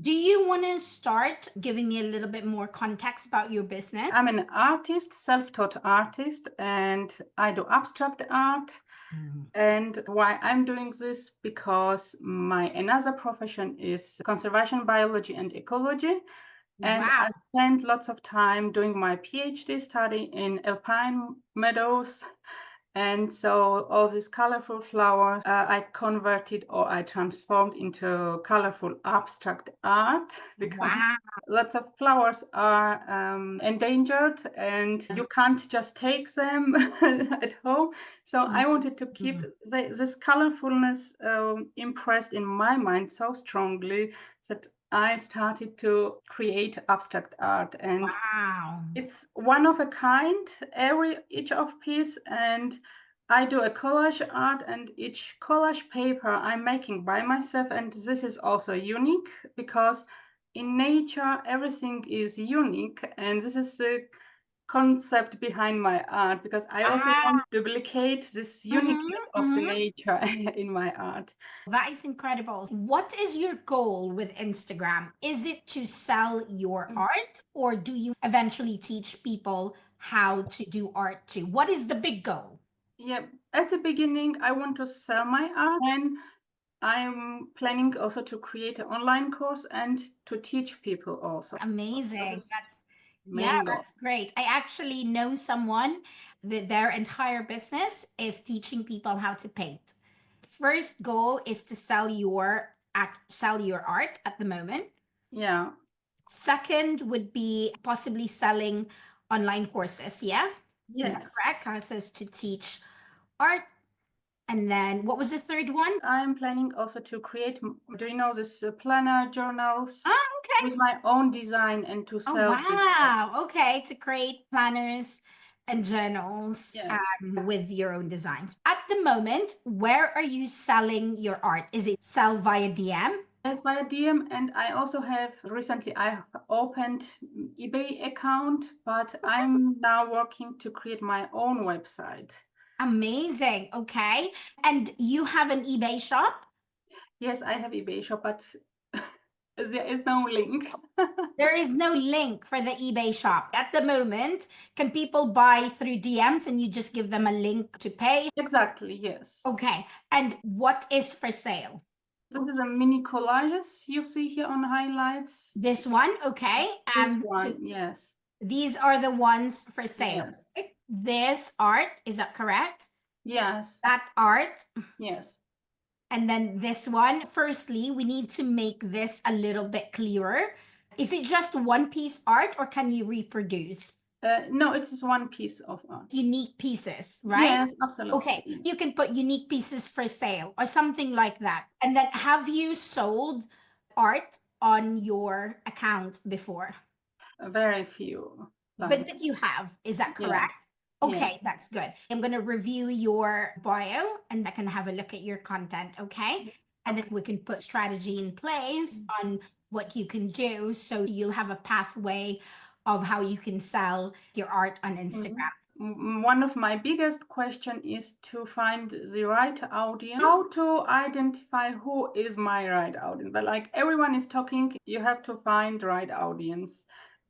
Do you want to start giving me a little bit more context about your business? I'm an artist, self-taught artist, and I do abstract art. Mm. And why I'm doing this, because my another profession is conservation biology and ecology. And I Wow. spent lots of time doing my PhD study in alpine meadows. And so all these colorful flowers, I converted or I transformed into colorful abstract art because Wow. lots of flowers are endangered and you can't just take them at home. So I wanted to keep this colorfulness impressed in my mind so strongly that I started to create abstract art. And Wow. it's one of a kind, each of piece, and I do a collage art, and each collage paper I'm making by myself, and this is also unique because in nature everything is unique, and this is the concept behind my art because I also Ah. want to duplicate this uniqueness of the Mhm. nature in my art. That is incredible. What is your goal with Instagram? Is it to sell your art, or do you eventually teach people how to do art too? What is the big goal? Yeah, at the beginning, I want to sell my art, and I'm planning also to create an online course and to teach people also. That Amazing. is Yeah, main goal. that's great. I actually know someone that their entire business is teaching people how to paint. First goal is to sell your art at the moment. Yeah. Second would be possibly selling online courses. Yeah. Is that Yes. correct? Courses to teach art. And then what was the third one? I'm planning also to create, do you know this planner journals Ah, okay. with my own design and to Oh, sell this. wow. Okay. To create planners and journals Yes. with your own designs. At the moment, where are you selling your art? Is it sell via DM? As via DM, and I also have recently I have opened eBay account, but I'm now working to create my own website. Amazing. Okay. And you have an eBay shop? Yes, I have eBay shop, but there is no link. There is no link for the eBay shop. At the moment, can people buy through DMs and you just give them a link to pay? Exactly, yes. Okay. And what is for sale? This is a mini collages you see here on highlights. This one, okay. This So one, yes. these are the ones for sale. Yes. Right? This art, is that correct? Yes. That art, Yes. and then this one. Firstly, we need to make this a little bit clearer. Is it just one piece art or can you reproduce No, it is one piece of art. unique pieces, right? Yes, absolutely. Okay, you can put unique pieces for sale or something like that. And then have you sold art on your account before? Very few. But Like, that you have, is that yeah, correct? yeah. Okay, that's good. I'm going to review your bio and I can have a look at your content, okay? And then Okay. we can put strategy in place on what you can do so you'll have a pathway of how you can sell your art on Instagram. One of my biggest question is to find the right audience. How to identify who is my right audience? But like everyone is talking, you have to find right audience.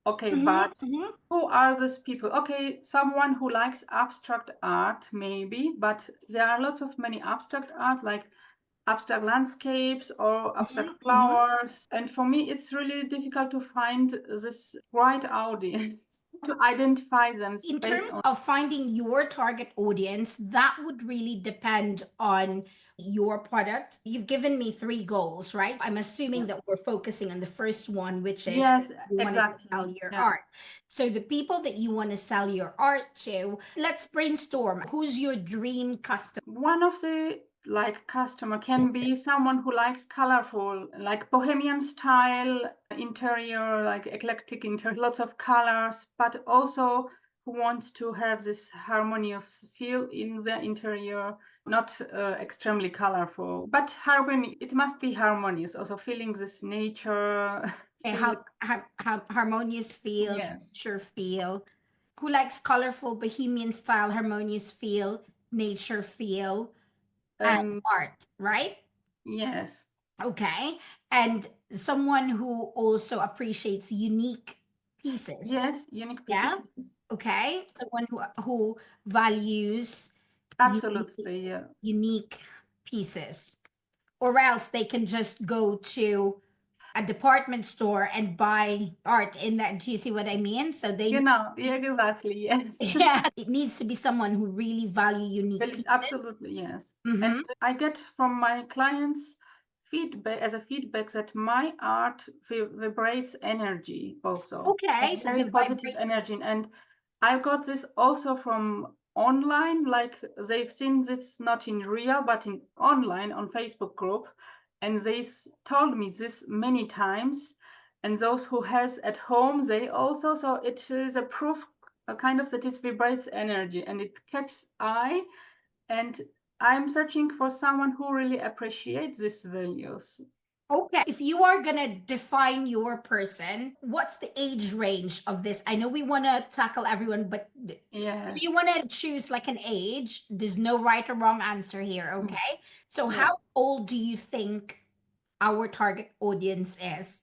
Okay, Mhm, but mhm. who are these people? Okay, someone who likes abstract art, maybe, but there are lots of many abstract art like abstract landscapes or abstract Mhm, mhm. flowers. And for me, it's really difficult to find this right audience to identify them In based terms on. of finding your target audience, that would really depend on your product. You've given me three goals, right? I'm assuming Yeah. that we're focusing on the first one, which is Yes, you wanted to sell exactly. your Yeah. art. So the people that you want to sell your art to, let's brainstorm. Who's your dream customer? One of the like customer can be someone who likes colorful, like bohemian style interior, like eclectic interior, lots of colors, but also who wants to have this harmonious feel in the interior, not extremely colorful, but harmony. It must be harmonious, also feeling this nature Okay, feel. how harmonious feel, Yes. nature feel. Who likes colorful bohemian style, harmonious feel, nature feel, and Um, art, right? yes. Okay. And someone who also appreciates unique pieces. Yes, unique pieces. Yeah. Okay. Someone who values Absolutely, yeah. unique pieces. Or else they can just go to a department store and buy art in that. Do you see what I mean? So they Yeah, exactly, yes. yeah, it needs to be someone who really value unique Well, pieces. absolutely, yes. And Mm-hmm. I get from my clients feedback as a feedback that my art vibrates energy also, Okay, and so very the positive vibration. energy. And I got this also from online, like they've seen this not in real, but in online on Facebook group. And they told me this many times. And those who has at home, they also, so it is a proof kind of that it vibrates energy and it catches eye. And I'm searching for someone who really appreciates these values. Okay, if you are gonna define your person, what's the age range of this? I know we want to tackle everyone, but if you Yes. want to choose like an age, there's no right or wrong answer here, okay? So Yeah. how old do you think our target audience is?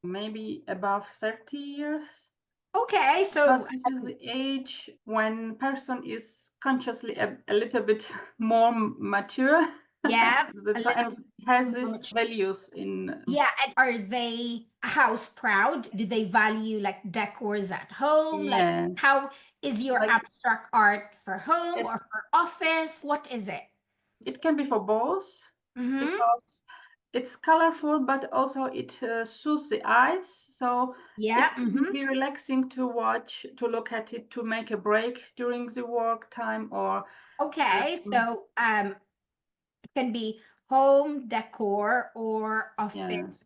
Maybe above 30 years. Okay, Because so this is the age when person is consciously a little bit more mature. yeah, a And little has more these mature. values in. Yeah, and are they house proud? Do they value like decors at home? Like, Yes. how is your Like abstract art for home it, or for office? What is it? it can be for both Mm-hmm. because it's colorful, but also it soothes the eyes. So Yeah. it can Mm-hmm. be relaxing to watch, to look at it, to make a break during the work time, or Okay. So it can be home decor or office yes.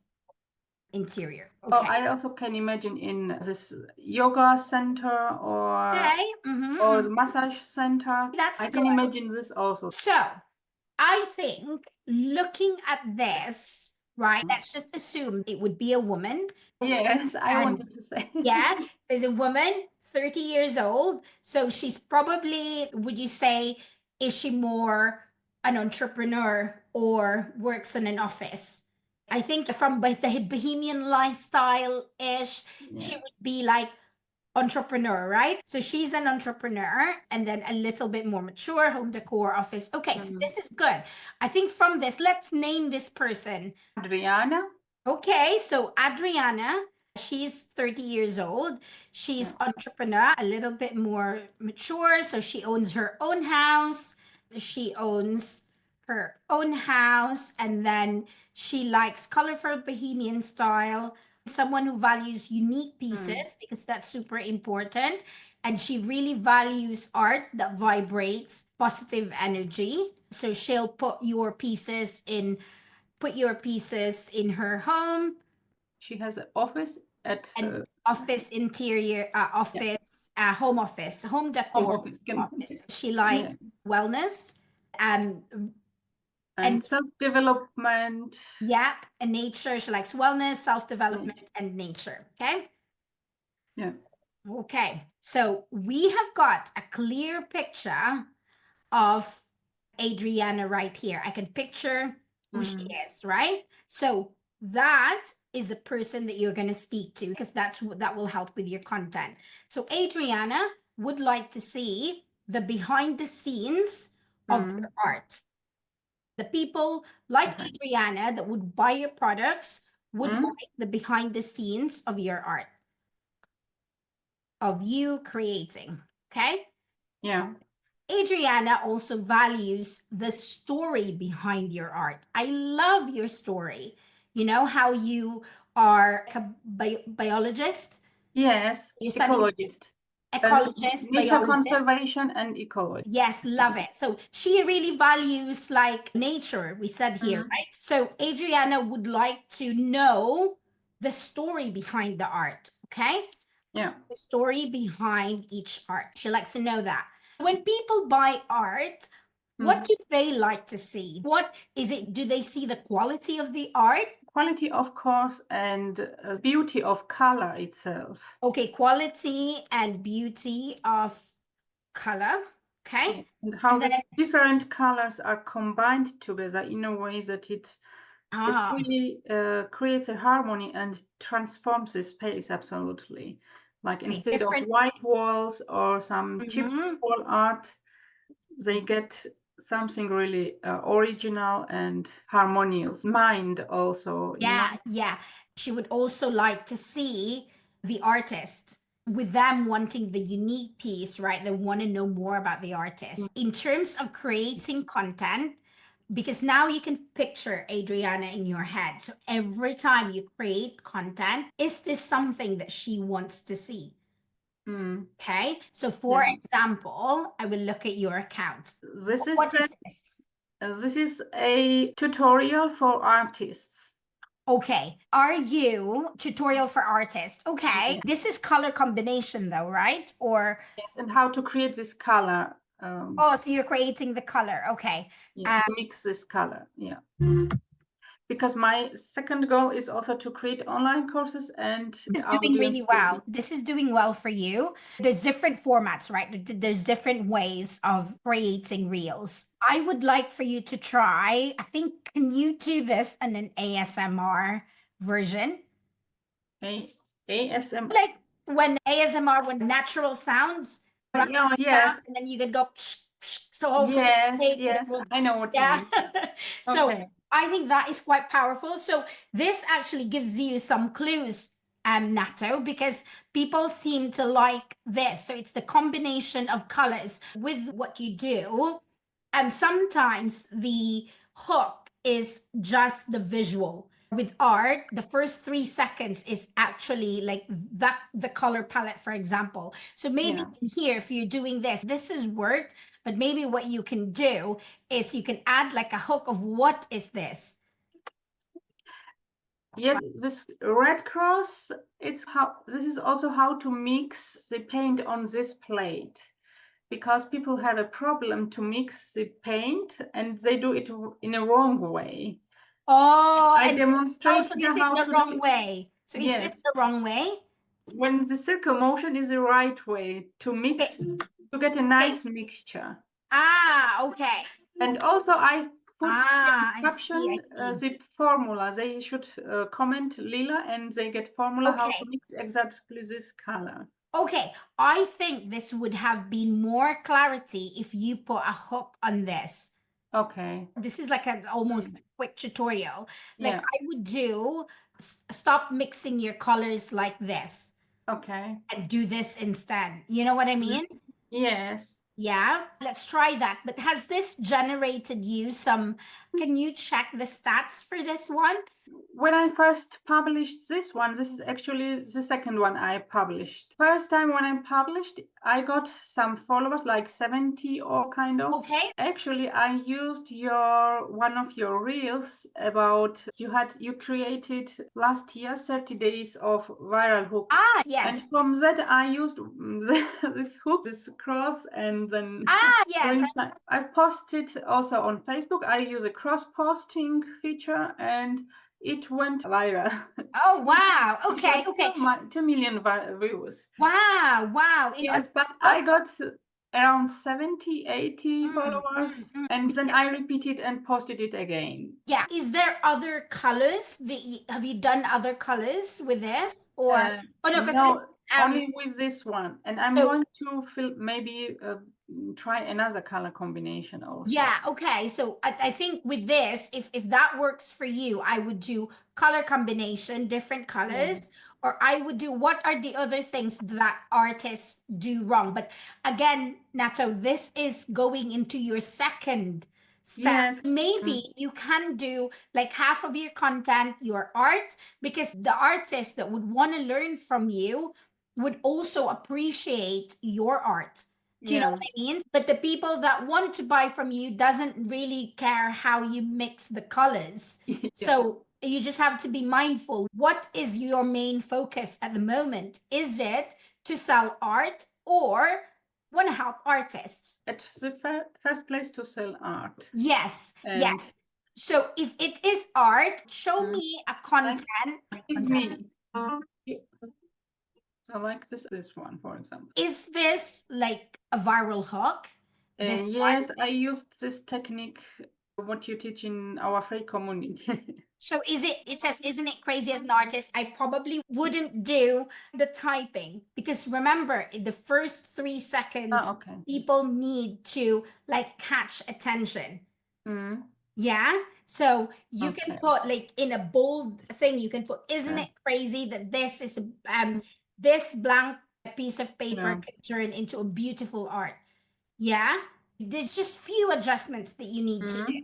interior. Oh, Okay. I also can imagine in this yoga center Okay. Mm-hmm. or Mm-hmm. the massage center. That's I good. can imagine this also. So I think looking at this, right, let's just assume it would be a woman. Yes, I And wanted to say. yeah, there's a woman, 30 years old. So she's probably, would you say, is she more an entrepreneur or works in an office? I think from the bohemian lifestyle ish, she Yes. would be like entrepreneur, right? So she's an entrepreneur and then a little bit more mature, home decor, office. Okay, so Mm. this is good. I think from this, let's name this person. Adriana. Okay, so Adriana, she's 30 years old. She's Yeah. entrepreneur, a little bit more mature, so she owns her own house. She owns her own house and then she likes colorful bohemian style. Someone who values unique Mm. pieces because that's super important and she really values art that vibrates positive energy. So she'll put your pieces in her home She has an office at and office interior, yeah, home office, home home decor office. office. She Yeah. likes wellness, um, And and self-development. yeah, and nature. She likes wellness, Yeah. self-development, and nature. Okay. Yeah. Okay. So we have got a clear picture of Adriana right here. I can picture who she Mm. is, right? So that is a person that you're going to speak to because that will help with your content. So Adriana would like to see the behind the scenes of Mm. your art. The people like Behind. Adriana that would buy your products would Mm. like the behind the scenes of your art, of you creating. Okay. Yeah. Adriana also values the story behind your art. I love your story. You know how you are a biologist, Yes. you're studying Ecologist. ecologist, Nature biologist. conservation and ecology. Yes, love it. So she really values like nature, we said here, Mm. right? So Adriana would like to know the story behind the art, okay? Yeah. The story behind each art. She likes to know that. When people buy art, what Mm. do they like to see? What is it? Do they see the quality of the art? Quality, of course, and beauty of color itself. Okay, quality and beauty of color. Okay. And how And then, these different colors are combined together in a way that it Ah, really creates a harmony and transforms the space absolutely. Like okay, instead of different. white walls or some cheap Mhm. wall art, they get something really original and harmonious. Mind also, you know. Yeah, yeah. She would also like to see the artist with them wanting the unique piece, right? They want to know more about the artist. In terms of creating content, because now you can picture Adriana in your head. So every time you create content, is this something that she wants to see? Mm, Okay. So for yeah. example, I will look at your account. This is What is this? this is a tutorial for artists. Okay. Are you tutorial for artists? Okay. Yeah. This is color combination though, right? Or Yes, and how to create this color. oh, so you're creating the color. Okay. Yeah, to mix this color. Yeah. Because my second goal is also to create online courses and Is doing audience really to be. well. This is doing well for you. There's different formats, right? There's different ways of creating reels. I would like for you to try, I think, can you do this in an ASMR version? ASM. Like when ASMR, when natural sounds, right? Yeah, Sound, yes, and then you could go psh, psh, so hopefully yes, it yes. will, I know what you yeah. mean. So Okay. I think that is quite powerful. So this actually gives you some clues, Nato, because people seem to like this. So it's the combination of colors with what you do. And sometimes the hook is just the visual. With art, the first 3 seconds is actually like that, the color palette, for example. So maybe Yeah. in here, if you're doing this is worked, but maybe what you can do is you can add like a hook of what is this? Yes, this red cross, this is also how to mix the paint on this plate. Because people have a problem to mix the paint and they do it in a wrong way. Oh, I and oh, demonstrate so here this is how the to do wrong it. way. So is this Yes, the wrong way? when the circle motion is the right way to Okay. mix, to get a Okay. nice mixture. Ah, okay. And also I put here in Ah, I see, I caption see. the formula. They should comment Lila and they get formula how to Okay. mix exactly this color. Okay. I think this would have been more clarity if you put a hook on this. Okay. This is like an almost quick tutorial. Like Yeah. I would do stop mixing your colors like this Okay. and do this instead. You know what I mean? Yes. Yeah, let's try that. But has this generated you some? Can you check the stats for this one? When I first published this one, this is actually the second one I published. First time when I published, I got some followers, like 70 or kind of. Okay. Actually, I used one of your reels about you created last year 30 days of viral hook. Ah, And yes. from that, I used this hook, this cross, and then Ah, yes. I posted also on Facebook. I use a cross posting feature and it went viral. Oh, wow. It got Okay, okay. 2 million views. Wow, wow. On Yes, but Facebook? I got around 70, 80 Mm, followers. mm, mm. And then I repeated and posted it again. Yeah. Is there other colors that have you done other colors with this or oh no, because No, um only with this one. And I'm so going to maybe try another color combination also. yeah, okay. So I think with this, if that works for you, I would do color combination, different Yeah. colors, or I would do what are the other things that artists do wrong. But again, Nato, this is going into your second step. Yes. Maybe you can do like half of your content, your art, because the artists that would want to learn from you would also appreciate your art. Do you know Yeah. what I mean? But the people that want to buy from you doesn't really care how you mix the colors. Yeah. So you just have to be mindful. What is your main focus at the moment? Is it to sell art or want to help artists? At the first place to sell art. Yes, And yes. So if it is art, show me a content. is me. So like this one, for example. Is this like a viral hook? This one? Yes, I used this technique, what you teach in our free community. So it says, isn't it crazy as an artist? I probably wouldn't do the typing because remember, in the first 3 seconds, Okay. people need to like catch attention. Mm. Yeah. So you can Okay. put like in a bold thing, you can put, isn't Yeah. it crazy that this blank piece of paper Yeah. can turn into a beautiful art? Yeah. There's just few adjustments that you need to do. Mm.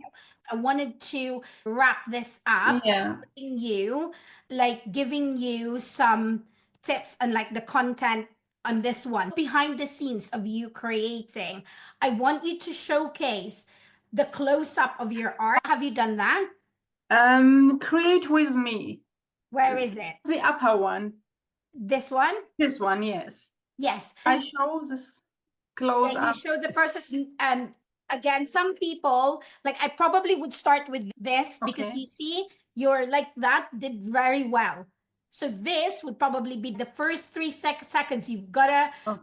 I wanted to wrap this up, Yeah. giving you some tips on like the content on this one, behind the scenes of you creating. I want you to showcase the close-up of your art. Have you done that? Create with me. Where is it? The upper one. This one? This one, yes. Yes. I show this close You up. show the process. Again, some people, like I probably would start with this because Okay. you see, you're like that did very well. So this would probably be the first 3 seconds. Okay.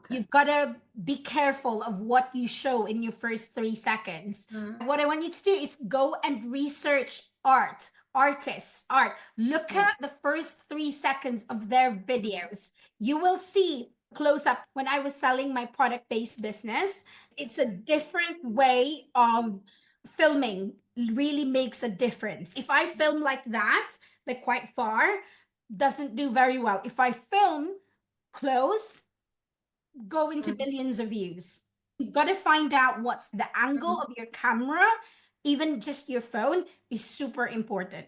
You've gotta be careful of what you show in your first 3 seconds. Mm. What I want you to do is go and research artists, art. Look Yeah. at the first 3 seconds of their videos. You will see close up. When I was selling my product-based business, it's a different way of filming, really makes a difference. If I film like that, like quite far, doesn't do very well. If I film close, go into millions of views. You've got to find out what's the angle of your camera, even just your phone is super important.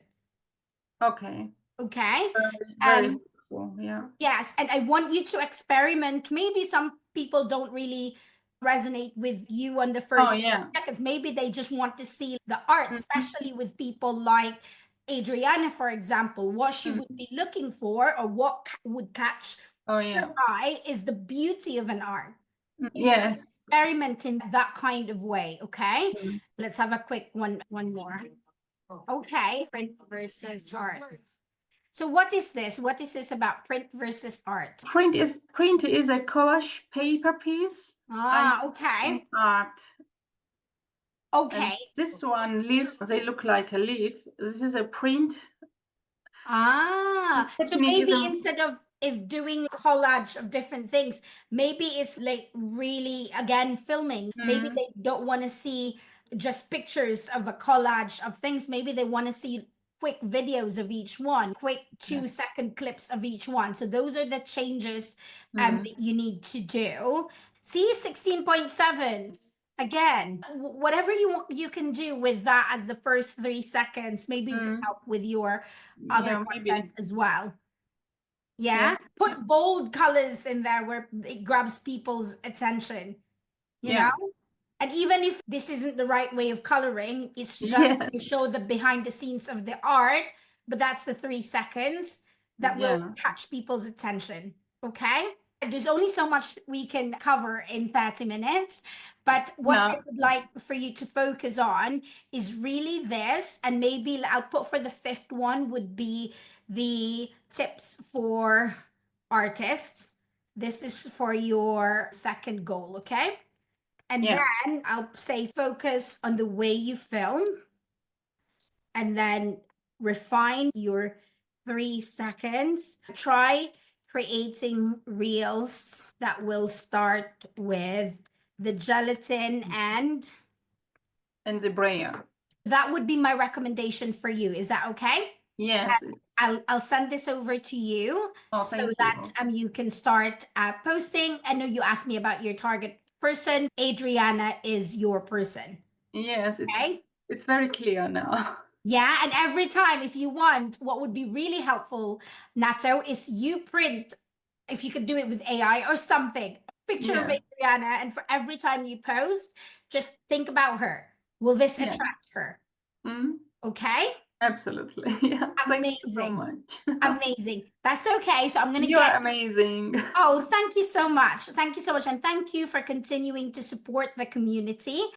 Okay. Okay. Very helpful. Yeah. Yes, and I want you to experiment. Maybe some people don't really resonate with you on the first Yeah. seconds. Maybe they just want to see the art, especially with people like Adriana, for example. What she would be looking for or what would catch Yeah. her eye is the beauty of an art. Yes. Experiment in that kind of way, okay? Let's have a quick one more. Okay, print versus art. So what is this? What is this about print versus art? Print is a collage paper piece. Okay. Art. Okay. And this one leaves, they look like a leaf. This is a print. So maybe instead of doing collage of different things, maybe it's like really again filming. Maybe they don't want to see just pictures of a collage of things. Maybe they want to see quick videos of each one, quick 2-second clips of each one. So those are the changes that you need to do. See, 16.7. Again, whatever you can do with that as the first 3 seconds, maybe will help with your other content as well. Yeah? Put bold colors in there where it grabs people's attention, you know? And even if this isn't the right way of coloring, it's just to show the behind the scenes of the art, but that's the 3 seconds that will catch people's attention. Okay? There's only so much we can cover in 30 minutes, but what I would like for you to focus on is really this, and maybe I'll put for the fifth one would be the tips for artists. This is for your second goal, okay? And then I'll say focus on the way you film, and then refine your 3 seconds. Try creating reels that will start with the gelatin and the brayer. That would be my recommendation for you. Is that okay? Yes. I'll send this over to you so that you can start posting. I know you asked me about your target person. Adriana is your person. Yes, it's very clear now. Yeah, and every time, if you want, what would be really helpful, Nato, is you print, if you could do it with AI or something, a picture of Adriana, and for every time you post, just think about her. Will this attract her? Okay? Absolutely. Yeah. Amazing. Thank you so much. Amazing. That's okay. So I'm going to You're amazing. Oh, thank you so much. Thank you so much. And thank you for continuing to support the community.